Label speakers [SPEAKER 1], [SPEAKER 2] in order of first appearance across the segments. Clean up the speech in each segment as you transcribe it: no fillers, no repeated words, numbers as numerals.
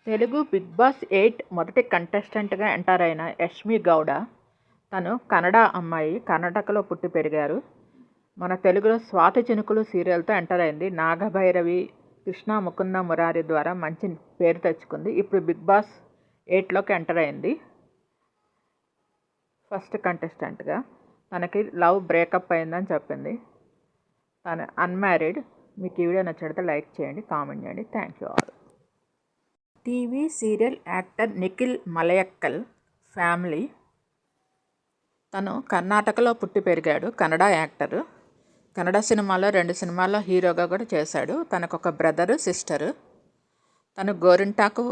[SPEAKER 1] Telugu big Boss 8 మొదటి కంటెస్టెంట్గా enter అయిన యష్మి గౌడ. తను కన్నడ అమ్మాయి, కర్ణాటకలో పుట్టి పెరిగారు. మన తెలుగులో స్వాతి చినుకులు సీరియల్తో ఎంటర్ అయింది. నాగభైరవి, కృష్ణ ముకుంద మురారి ద్వారా మంచి పేరు తెచ్చుకుంది. ఇప్పుడు బిగ్ బాస్ 8లోకి ఎంటర్ అయింది ఫస్ట్ కంటెస్టెంట్గా. తనకి లవ్ బ్రేకప్ అయిందని చెప్పింది. తను అన్మ్యారీడ్. మీకు ఈ వీడియో నచ్చినట్లయితే లైక్ చేయండి, కామెంట్ చేయండి. Thank you all. TV serial actor Nikhil Maliyakkal family. తను కర్ణాటకలో పుట్టి పెరిగాడు. కన్నడ యాక్టరు. కన్నడ సినిమాలో 2 సినిమాల్లో హీరోగా కూడా చేశాడు. తనకు ఒక బ్రదరు, సిస్టరు. తను గోరింటాకు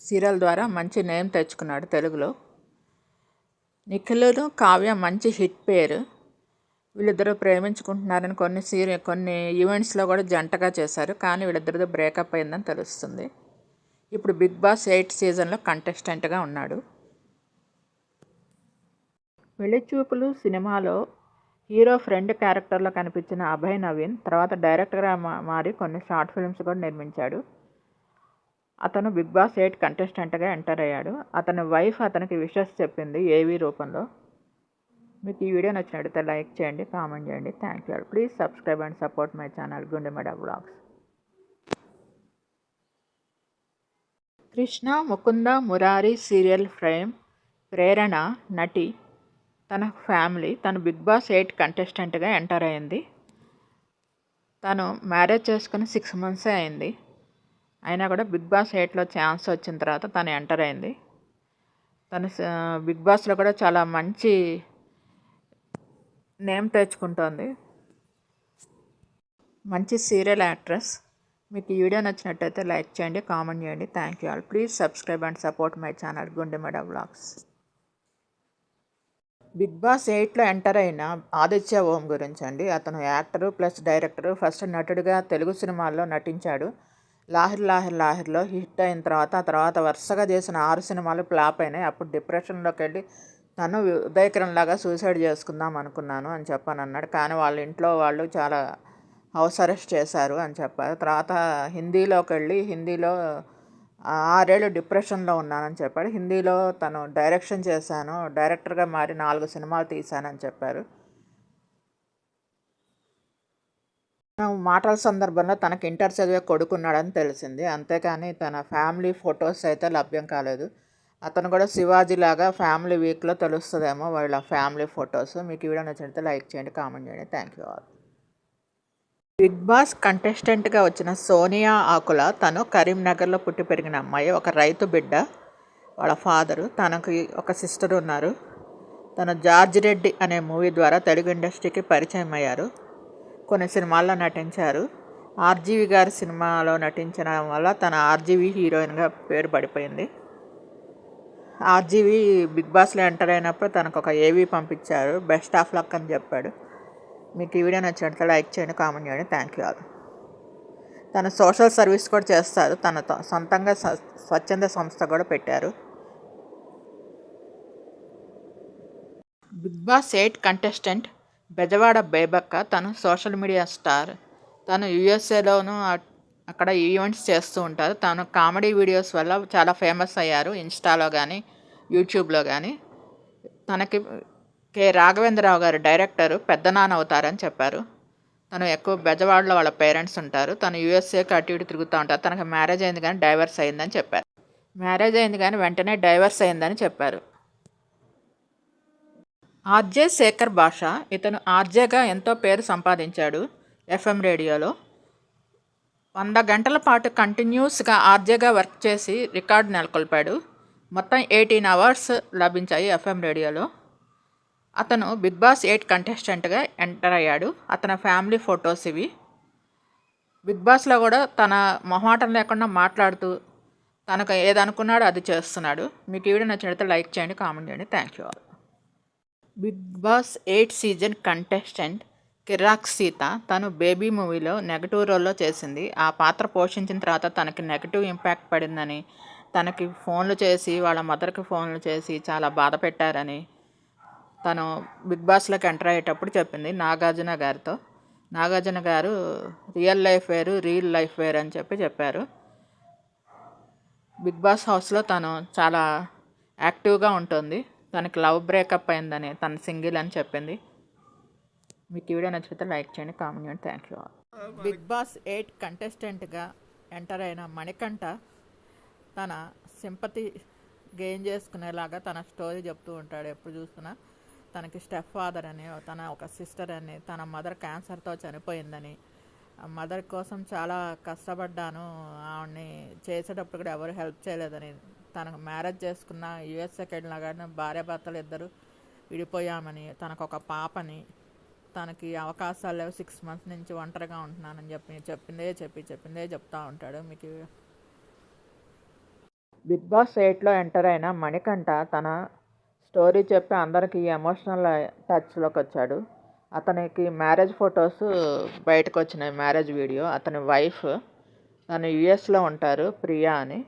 [SPEAKER 1] సీరియల్ ద్వారా మంచి నేమ్ తెచ్చుకున్నాడు తెలుగులో. నిఖిల్ను కావ్య మంచి హిట్ పేరు. వీళ్ళిద్దరూ ప్రేమించుకుంటున్నారని కొన్ని ఈవెంట్స్లో కూడా జంటగా చేశారు. కానీ వీళ్ళిద్దరితో బ్రేకప్ అయిందని తెలుస్తుంది. ఇప్పుడు బిగ్ బాస్ 8 సీజన్లో కంటెస్టెంట్గా ఉన్నాడు. పెళ్లిచూపులు సినిమాలో హీరో ఫ్రెండ్ క్యారెక్టర్లో కనిపించిన అభయ్ నవీన్ తర్వాత డైరెక్టర్గా మారి కొన్ని షార్ట్ ఫిల్మ్స్ కూడా నిర్మించాడు. అతను బిగ్ బాస్ 8 కంటెస్టెంట్గా ఎంటర్ అయ్యాడు. అతని వైఫ్ అతనికి విషెస్ చెప్పింది ఏవీ రూపంలో. మీకు ఈ వీడియో నచ్చినట్లయితే లైక్ చేయండి, కామెంట్ చేయండి. Thank you. Please subscribe and support my channel Gundemada vlogs. Krishna Mukunda Murari serial fame Prerana నటి. తన ఫ్యామిలీ. తను బిగ్ బాస్ 8 కంటెస్టెంట్గా ఎంటర్ అయింది. తను మ్యారేజ్ చేసుకుని 6 months అయింది. అయినా కూడా బిగ్ బాస్ 8లో ఛాన్స్ వచ్చిన తర్వాత తను ఎంటర్ అయింది. తను బిగ్ బాస్లో కూడా చాలా మంచి నేమ్ తెచ్చుకుంటోంది. మంచి సీరియల్ యాక్ట్రెస్. మీకు ఈ వీడియో నచ్చినట్టయితే లైక్ చేయండి, కామెంట్ చేయండి. Thank you all. Please subscribe and support my channel Gundemada vlogs. Bigg Boss 8లో ఎంటర్ అయిన ఆదిత్య ఓం గురించి అండి. అతను యాక్టరు ప్లస్ డైరెక్టరు. ఫస్ట్ నటుడిగా తెలుగు సినిమాల్లో నటించాడు. లాహిర్ లాహిర్ లాహిర్లో హిట్ అయిన తర్వాత వరుసగా చేసిన 6 సినిమాలు ఫ్లాప్ అయినాయి. అప్పుడు డిప్రెషన్లోకి వెళ్ళి తను ఉదయకిరణ్ లాగా సూసైడ్ చేసుకుందాం అనుకున్నాను అని చెప్పానన్నాడు. కానీ వాళ్ళ ఇంట్లో వాళ్ళు చాలా హౌస్ అరెస్ట్ చేశారు అని చెప్పారు. తర్వాత హిందీలోకి వెళ్ళి హిందీలో 6 ఏళ్ళు డిప్రెషన్లో ఉన్నానని చెప్పాడు. హిందీలో తను డైరెక్షన్ చేశాను, డైరెక్టర్గా మారి 4 సినిమాలు తీశానని చెప్పారు. మాటల సందర్భంలో తనకు ఇంటర్ చదివే కొడుకున్నాడని తెలిసింది. అంతేకాని తన ఫ్యామిలీ ఫొటోస్ అయితే లభ్యం కాలేదు. అతను కూడా శివాజీ లాగా ఫ్యామిలీ వీక్లో తెలుస్తుందేమో వాళ్ళ ఫ్యామిలీ ఫొటోస్. మీకు ఈ వీడియో నచ్చినట్లయితే లైక్ చేయండి, కామెంట్ చేయండి. Thank you all. Bigg Boss కంటెస్టెంట్గా వచ్చిన సోనియా ఆకుల. తను కరీంనగర్లో పుట్టి పెరిగిన అమ్మాయి. ఒక రైతు బిడ్డ. వాళ్ళ ఫాదరు. తనకి ఒక సిస్టర్ ఉన్నారు. తను జార్జ్ రెడ్డి అనే మూవీ ద్వారా తెలుగు ఇండస్ట్రీకి పరిచయం అయ్యారు. కొన్ని సినిమాల్లో నటించారు. ఆర్జీవి గారి సినిమాలో నటించడం వల్ల తన ఆర్జీవి హీరోయిన్గా పేరు పడిపోయింది. ఆర్జీవి బిగ్ బాస్లో ఎంటర్ అయినప్పుడు తనకు ఒక ఏవీ పంపించారు. బెస్ట్ ఆఫ్ లక్ అని చెప్పాడు. మీకు ఈ వీడియో నచ్చినట్లయితే లైక్ చేయండి, కామెంట్ చేయండి. Thank you all. తను సోషల్ సర్వీస్ కూడా చేస్తారు. తన సొంతంగా స్వచ్ఛంద సంస్థ కూడా పెట్టారు. Bigg Boss 8 contestant Bezawada Bebakka. తను సోషల్ మీడియా స్టార్. తను యూఎస్ఏలోనూ అక్కడ ఈవెంట్స్ చేస్తూ ఉంటారు. తను కామెడీ వీడియోస్ వల్ల చాలా ఫేమస్ అయ్యారు. ఇన్స్టాలో కానీ యూట్యూబ్లో కానీ. తనకి కె రాఘవేంద్రరావు గారు డైరెక్టరు పెద్దనాన్న అవుతారని చెప్పారు. తను ఎక్కువ బెజవాడలో వాళ్ళ పేరెంట్స్ ఉంటారు. తను యూఎస్ఏకి అటు ఇటు తిరుగుతూ ఉంటారు. తనకు మ్యారేజ్ అయింది కానీ డైవర్స్ అయిందని చెప్పారు. మ్యారేజ్ అయింది కానీ వెంటనే డైవర్స్ అయిందని చెప్పారు. ఆర్జే శేఖర్ భాష. ఇతను ఆర్జేగా ఎంతో పేరు సంపాదించాడు ఎఫ్ఎం రేడియోలో. 100 గంటల పాటు కంటిన్యూస్గా ఆర్జేగా వర్క్ చేసి రికార్డు నెలకొల్పాడు. మొత్తం 18 అవార్డ్స్ లభించాయి ఎఫ్ఎం రేడియోలో. అతను బిగ్ బాస్ 8 కంటెస్టెంట్గా ఎంటర్ అయ్యాడు. అతని ఫ్యామిలీ ఫొటోస్ ఇవి. బిగ్ బాస్లో కూడా తన మొహమాటం లేకుండా మాట్లాడుతూ తనకు ఏదనుకున్నాడో అది చేస్తున్నాడు. మీకు ఈ వీడియో నచ్చినట్లయితే లైక్ చేయండి, కామెంట్ చేయండి. Thank you all. Bigg Boss 8 season contestant Kirak Seetha. తను బేబీ మూవీలో నెగటివ్ రోల్లో చేసింది. ఆ పాత్ర పోషించిన తర్వాత తనకి నెగటివ్ ఇంపాక్ట్ పడిందని, తనకి ఫోన్లు చేసి వాళ్ళ మదర్కి ఫోన్లు చేసి చాలా బాధ పెట్టారని తను బిగ్ బాస్లోకి ఎంటర్ అయ్యేటప్పుడు చెప్పింది నాగార్జున గారితో. నాగార్జున గారు రియల్ లైఫ్ వేరు, రియల్ లైఫ్ వేరు అని చెప్పారు. బిగ్ బాస్ హౌస్లో తను చాలా యాక్టివ్గా ఉంటుంది. తనకి లవ్ బ్రేకప్ అయిందని, తను సింగిల్ అని చెప్పింది. మీకు ఈ వీడియో నచ్చితే లైక్ చేయండి, కామెంట్ చేయండి. Thank you all. Bigg Boss 8 కంటెస్టెంట్గా ఎంటర్ అయిన మణికంఠ తన సింపతి గెయిన్ చేసుకునేలాగా తన స్టోరీ చెప్తూ ఉంటాడు. ఎప్పుడు చూసినా తనకి స్టెప్ ఫాదర్ అని, తన ఒక సిస్టర్ అని, తన మదర్ క్యాన్సర్తో చనిపోయిందని, మదర్ కోసం చాలా కష్టపడ్డాను, ఆవిడ్ని చేసేటప్పుడు కూడా ఎవరు హెల్ప్ చేయలేదని, తనకు మ్యారేజ్ చేసుకున్న యూఎస్ఏకి వెళ్ళినా కానీ భార్యాభర్తలు ఇద్దరు విడిపోయామని, తనకు ఒక పాపని, తనకి అవకాశాలు లేవు, 6 months నుంచి ఒంటరిగా ఉంటున్నానని చెప్పిందే చెప్తూ ఉంటాడు. మీకు బిగ్ బాస్ 8లో ఎంటర్ అయిన మణికంఠ తన స్టోరీ చెప్పి అందరికీ ఎమోషనల్ టచ్లోకి వచ్చాడు. అతనికి మ్యారేజ్ ఫొటోస్ బయటకు వచ్చినాయి. మ్యారేజ్ వీడియో, అతని వైఫ్ తను యుఎస్లో ఉంటారు, ప్రియా అని.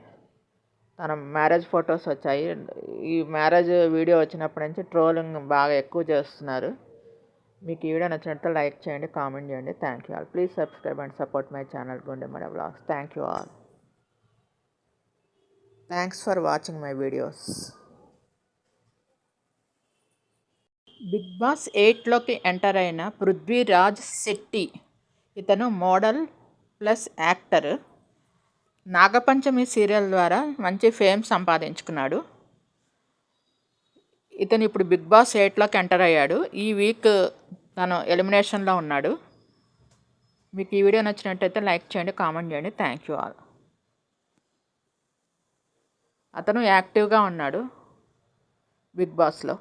[SPEAKER 1] తన మ్యారేజ్ ఫొటోస్ వచ్చాయి. ఈ మ్యారేజ్ వీడియో వచ్చినప్పటి నుంచి ట్రోలింగ్ బాగా ఎక్కువ చేస్తున్నారు. మీకు ఈ వీడియో నచ్చినట్లయితే లైక్ చేయండి, కామెంట్ చేయండి. Thank you all. Please subscribe and support my channel Gundemada vlogs. Thank you all. Thanks for watching my videos. Bigg Boss 8లోకి ఎంటర్ అయిన పృథ్వీరాజ్ శెట్టి. ఇతను model plus actor. Nagapanchami serial ద్వారా మంచి ఫేమ్ సంపాదించుకున్నాడు. ఇతను ఇప్పుడు బిగ్ బాస్ 8లోకి ఎంటర్ అయ్యాడు. ఈ వీక్ తను ఎలిమినేషన్లో ఉన్నాడు. మీకు ఈ వీడియో నచ్చినట్టయితే లైక్ చేయండి, కామెంట్ చేయండి. Thank you all. అతను యాక్టివ్గా ఉన్నాడు బిగ్ బాస్లో.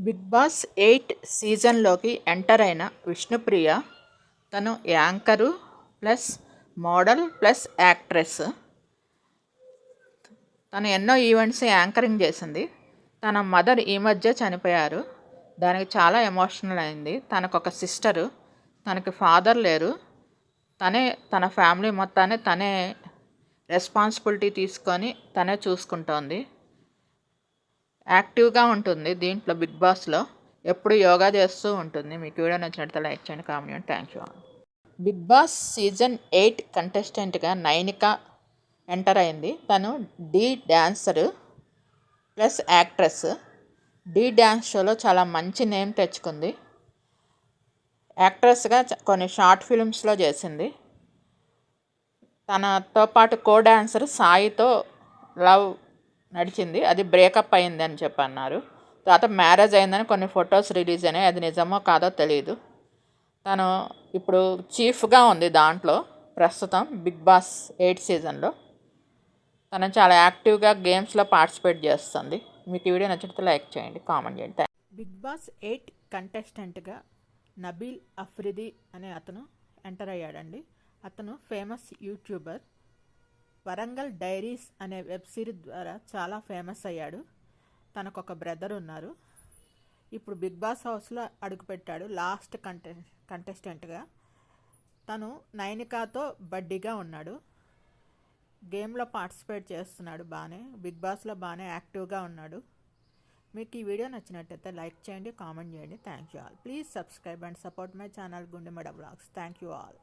[SPEAKER 1] బిగ్ బాస్ 8 సీజన్లోకి ఎంటర్ అయిన విష్ణుప్రియ. తను anchor plus model plus actress. తను ఎన్నో ఈవెంట్స్ యాంకరింగ్ చేసింది. తన మదర్ ఈ మధ్య చనిపోయారు. దానికి చాలా ఎమోషనల్ అయింది. తనకు ఒక సిస్టరు, తనకి ఫాదర్ లేరు. తన ఫ్యామిలీ మొత్తాన్ని తనే రెస్పాన్సిబిలిటీ తీసుకొని తనే చూసుకుంటోంది. యాక్టివ్గా ఉంటుంది దీంట్లో. బిగ్ బాస్లో ఎప్పుడు యోగా చేస్తూ ఉంటుంది. మీకు వీడియో నచ్చినట్లయితే లైక్ చేయండి, కామెంట్ చేయండి. Thank you. Bigg Boss season 8 కంటెస్టెంట్గా నైనిక ఎంటర్ అయింది. తను D dancer plus actress. D dance షోలో చాలా మంచి నేమ్ తెచ్చుకుంది. యాక్ట్రెస్గా కొన్ని షార్ట్ ఫిల్మ్స్లో చేసింది. తనతో పాటు కో డాన్సర్ సాయితో లవ్ నడిచింది. అది బ్రేకప్ అయింది అని చెప్పి అన్నారు. తర్వాత మ్యారేజ్ అయిందని కొన్ని ఫొటోస్ రిలీజ్ అయినాయి. అది నిజమో కాదో తెలియదు. తను ఇప్పుడు చీఫ్గా ఉంది దాంట్లో ప్రస్తుతం బిగ్ బాస్ 8 సీజన్లో. తను చాలా యాక్టివ్గా గేమ్స్లో పార్టిసిపేట్ చేస్తుంది. మీకు ఈ వీడియో నచ్చితే లైక్ చేయండి, కామెంట్ చేయండి. బిగ్ బాస్ 8 కంటెస్టెంట్గా నబీల్ అఫ్రిది అనే అతను ఎంటర్ అయ్యాడండి. అతను ఫేమస్ యూట్యూబర్. వరంగల్ డైరీస్ అనే వెబ్ సిరీస్ ద్వారా చాలా ఫేమస్ అయ్యాడు. తనకు ఒక బ్రదర్ ఉన్నారు. ఇప్పుడు బిగ్ బాస్ హౌస్లో అడుగుపెట్టాడు లాస్ట్ కంటెస్టెంట్గా. తను నైనికాతో బడ్డీగా ఉన్నాడు. గేమ్లో పార్టిసిపేట్ చేస్తున్నాడు బాగానే. బిగ్ బాస్లో బాగానే యాక్టివ్గా ఉన్నాడు. మీకు ఈ వీడియో నచ్చినట్టయితే లైక్ చేయండి, కామెంట్ చేయండి. Thank you all. Please subscribe and support my channel Gundemada vlogs. Thank you all.